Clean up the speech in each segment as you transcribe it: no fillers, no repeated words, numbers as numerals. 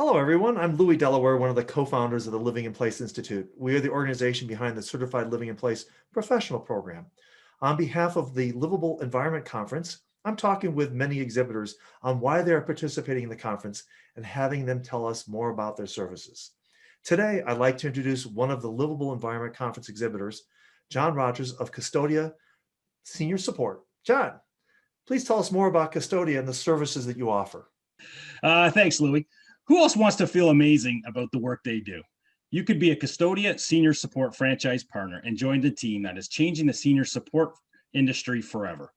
Hello, everyone. I'm Louis Delaware, one of the co-founders of the Living in Place Institute. We are the organization behind the Certified Living in Place professional program. On behalf of the LivABLE Environment Conference, I'm talking with many exhibitors on why they are participating in the conference and having them tell us more about their services. Today, I'd like to introduce one of the LivABLE Environment Conference exhibitors, John Rogers of Custodia Senior Support. John, please tell us more about Custodia and the services that you offer. Thanks, Louis. Who else wants to feel amazing about the work they do? You could be a Custodia Senior Support franchise partner and join the team that is changing the senior support industry forever.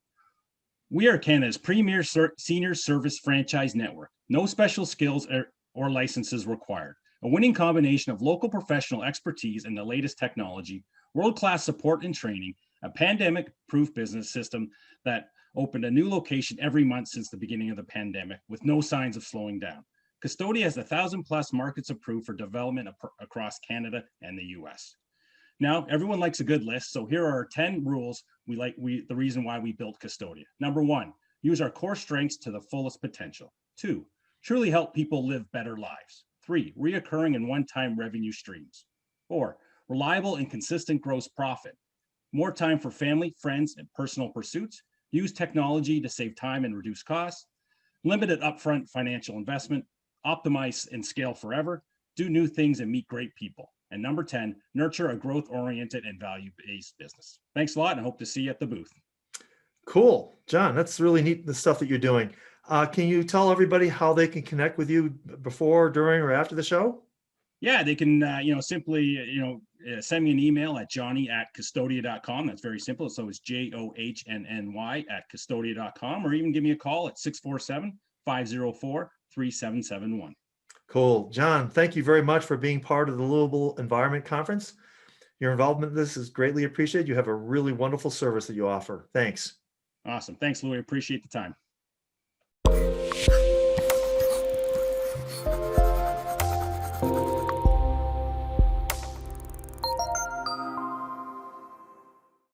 We are Canada's premier senior service franchise network. No special skills or licenses required. A winning combination of local professional expertise and the latest technology, world-class support and training, a pandemic-proof business system that opened a new location every month since the beginning of the pandemic with no signs of slowing down. Custodia has 1,000+ markets approved for development across Canada and the US. Now, everyone likes a good list, so here are our 10 rules the reason why we built Custodia. Number 1, use our core strengths to the fullest potential. 2, truly help people live better lives. 3, reoccurring and one-time revenue streams. 4, reliable and consistent gross profit. More time for family, friends, and personal pursuits. Use technology to save time and reduce costs. Limited upfront financial investment. Optimize and scale forever. Do new things and meet great people. And number 10, nurture a growth-oriented and value-based business. Thanks a lot, and I hope to see you at the booth. Cool. John, that's really neat, the stuff that you're doing. Can you tell everybody how they can connect with you before, during, or after the show? Yeah, they can, simply, send me an email at johnny@custodia.com. That's very simple. So it's JOHNNY@custodia.com, or even give me a call at 647-504-3771. Cool. John, thank you very much for being part of the LivABLE Environment Conference. Your involvement in this is greatly appreciated. You have a really wonderful service that you offer. Thanks. Awesome. Thanks, Louis. Appreciate the time.